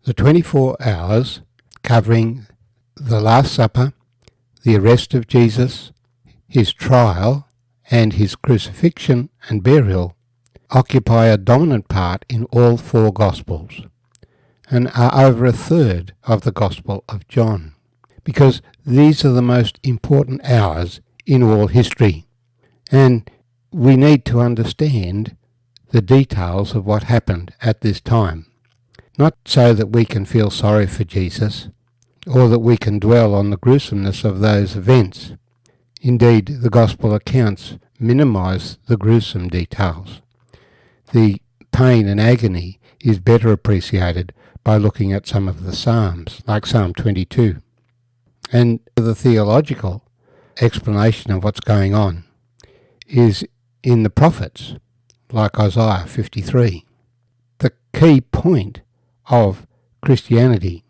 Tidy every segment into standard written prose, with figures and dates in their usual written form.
The 24 hours covering the Last Supper, the arrest of Jesus, his trial, and his crucifixion and burial occupy a dominant part in all four Gospels and are over a third of the Gospel of John, because these are the most important hours in all history, and we need to understand the details of what happened at this time, not so that we can feel sorry for Jesus, or that we can dwell on the gruesomeness of those events. Indeed, the Gospel accounts minimise the gruesome details. The pain and agony is better appreciated by looking at some of the Psalms, like Psalm 22. And the theological explanation of what's going on is in the prophets, like Isaiah 53. The key point of Christianity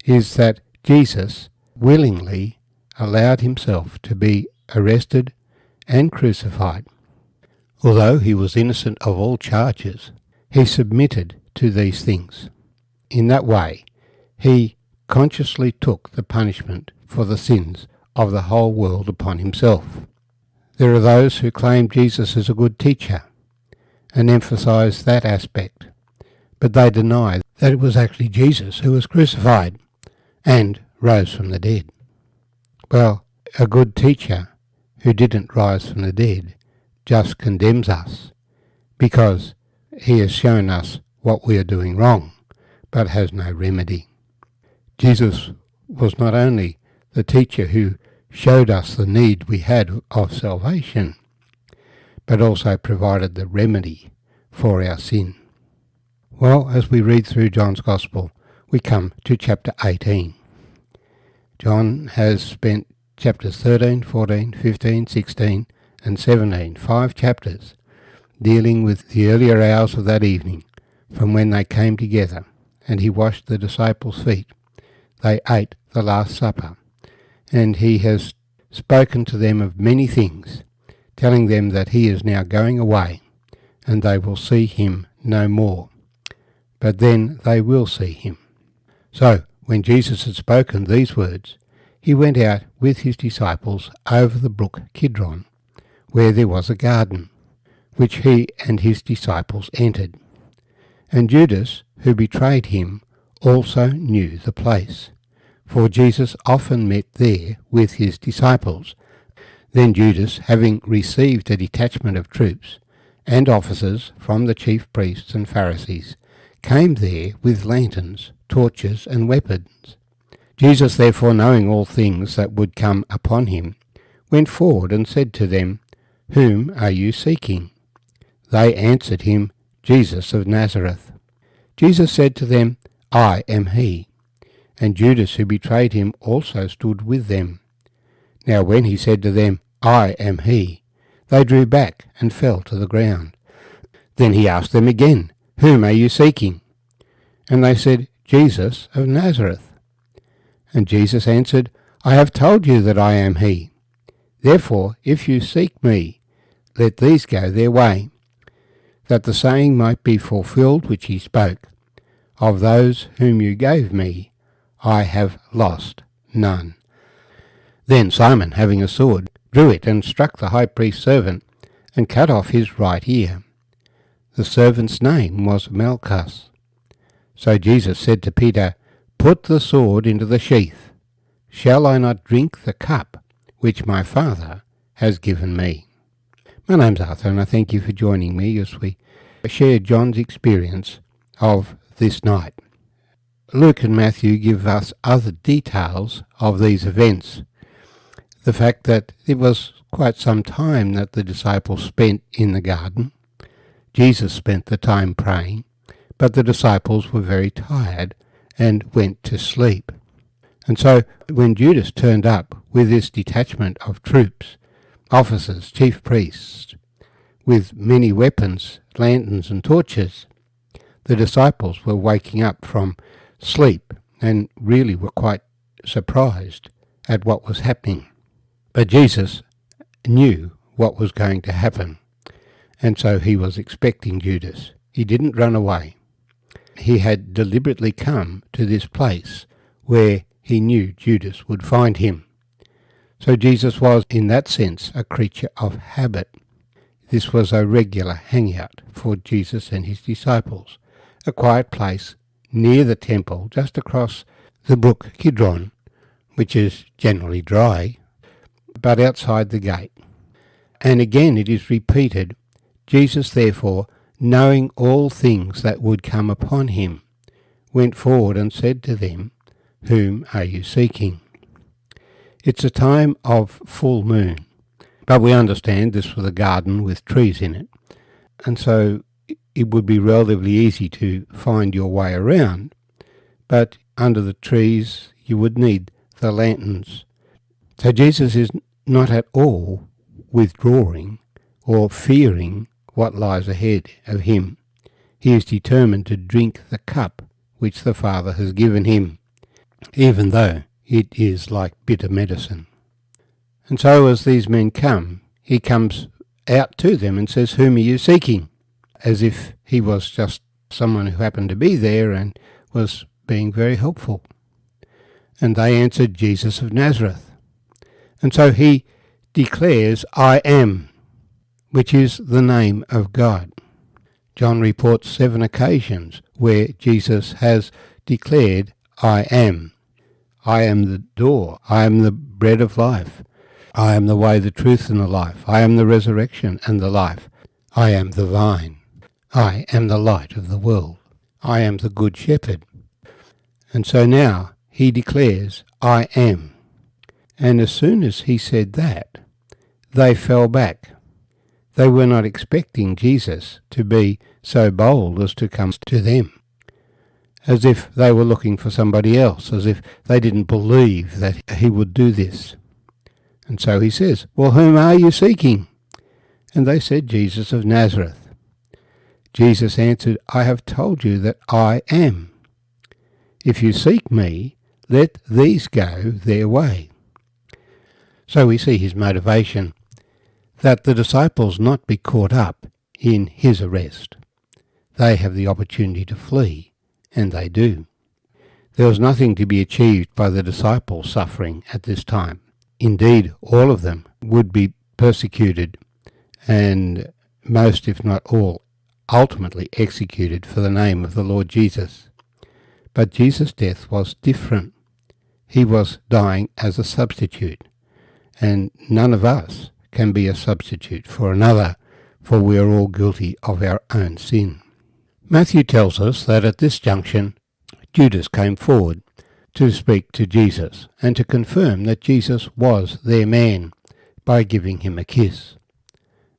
is that Jesus willingly allowed himself to be arrested and crucified. Although he was innocent of all charges, he submitted to these things. In that way, he consciously took the punishment for the sins of the whole world upon himself. There are those who claim Jesus is a good teacher and emphasize that aspect, but they deny that it was actually Jesus who was crucified and rose from the dead. Well, a good teacher who didn't rise from the dead just condemns us, because he has shown us what we are doing wrong, but has no remedy. Jesus was not only the teacher who showed us the need we had of salvation, but also provided the remedy for our sin. Well, as we read through John's Gospel, we come to chapter 18. John has spent chapters 13, 14, 15, 16, and 17, 5 chapters, dealing with the earlier hours of that evening, from when they came together, and he washed the disciples' feet. They ate the Last Supper, and he has spoken to them of many things, telling them that he is now going away, and they will see him no more. But then they will see him. So, when Jesus had spoken these words, he went out with his disciples over the brook Kidron, where there was a garden, which he and his disciples entered. And Judas, who betrayed him, also knew the place, for Jesus often met there with his disciples. Then Judas, having received a detachment of troops and officers from the chief priests and Pharisees, came there with lanterns, torches, and weapons. Jesus, therefore, knowing all things that would come upon him, went forward and said to them, "Whom are you seeking?" They answered him, "Jesus of Nazareth." Jesus said to them, "I am he." And Judas, who betrayed him, also stood with them. Now when he said to them, "I am he," they drew back and fell to the ground. Then he asked them again, "Whom are you seeking?" And they said, "Jesus of Nazareth." And Jesus answered, "I have told you that I am he. Therefore, if you seek me, let these go their way, that the saying might be fulfilled which he spoke, of those whom you gave me, I have lost none." Then Simon, having a sword, drew it and struck the high priest's servant, and cut off his right ear. The servant's name was Malchus. So Jesus said to Peter, "Put the sword into the sheath. Shall I not drink the cup which my Father has given me?" My name's Arthur, and I thank you for joining me as we share John's experience of this night. Luke and Matthew give us other details of these events. The fact that it was quite some time that the disciples spent in the garden. Jesus spent the time praying, but the disciples were very tired and went to sleep. And so when Judas turned up with this detachment of troops, officers, chief priests, with many weapons, lanterns and torches, the disciples were waking up from sleep and really were quite surprised at what was happening. But Jesus knew what was going to happen, and so he was expecting Judas. He didn't run away. he had deliberately come to this place where he knew Judas would find him. So Jesus was, in that sense, a creature of habit. This was a regular hangout for Jesus and his disciples, a quiet place near the temple, just across the brook Kidron, which is generally dry, but outside the gate. And again it is repeated, Jesus therefore, knowing all things that would come upon him, went forward and said to them, "Whom are you seeking?" It's a time of full moon, but we understand this was a garden with trees in it, and so it would be relatively easy to find your way around, but under the trees you would need the lanterns. So Jesus is not at all withdrawing or fearing what lies ahead of him. He is determined to drink the cup which the Father has given him, even though it is like bitter medicine. And so as these men come, he comes out to them and says, "Whom are you seeking?" As if he was just someone who happened to be there and was being very helpful. And they answered, "Jesus of Nazareth." And so he declares, "I am," which is the name of God. John reports 7 occasions where Jesus has declared, "I am." I am the door. I am the bread of life. I am the way, the truth, and the life. I am the resurrection and the life. I am the vine. I am the light of the world. I am the good shepherd. And so now he declares, "I am." And as soon as he said that, they fell back. They were not expecting Jesus to be so bold as to come to them, as if they were looking for somebody else, as if they didn't believe that he would do this. And so he says, "Well, whom are you seeking?" And they said, "Jesus of Nazareth." Jesus answered, "I have told you that I am. If you seek me, let these go their way." So we see his motivation, that the disciples not be caught up in his arrest. They have the opportunity to flee, and they do. There was nothing to be achieved by the disciples suffering at this time. Indeed, all of them would be persecuted, and most, if not all, ultimately executed for the name of the Lord Jesus. But Jesus' death was different. He was dying as a substitute, and none of us can be a substitute for another, for we are all guilty of our own sin. Matthew tells us that at this junction, Judas came forward to speak to Jesus and to confirm that Jesus was their man by giving him a kiss.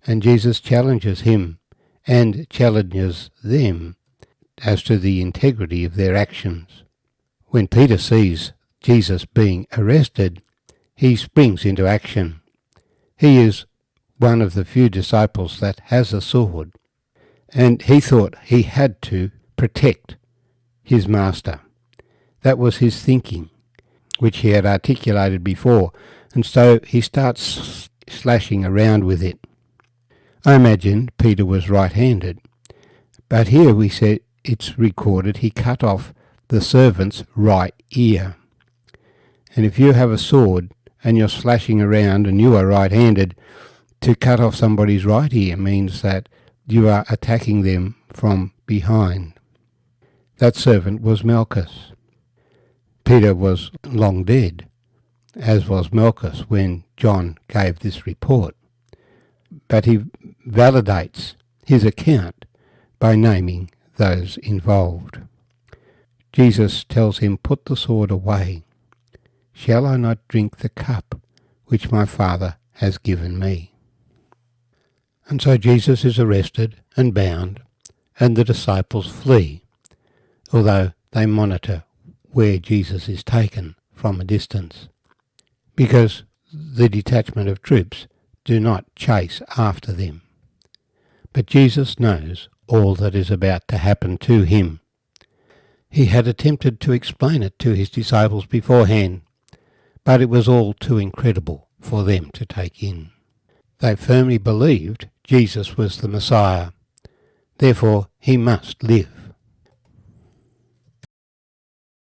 And Jesus challenges him and challenges them as to the integrity of their actions. When Peter sees Jesus being arrested, he springs into action. He is one of the few disciples that has a sword, and he thought he had to protect his master. That was his thinking, which he had articulated before, and so he starts slashing around with it. I imagine Peter was right-handed, but here we said it's recorded he cut off the servant's right ear. And if you have a sword and you're slashing around and you are right-handed, to cut off somebody's right ear means that you are attacking them from behind. That servant was Malchus. Peter was long dead, as was Malchus when John gave this report. But he validates his account by naming those involved. Jesus tells him, "Put the sword away. Shall I not drink the cup which my Father has given me?" And so Jesus is arrested and bound, and the disciples flee, although they monitor where Jesus is taken from a distance, because the detachment of troops do not chase after them. But Jesus knows all that is about to happen to him. He had attempted to explain it to his disciples beforehand, but it was all too incredible for them to take in. They firmly believed Jesus was the Messiah. Therefore, he must live.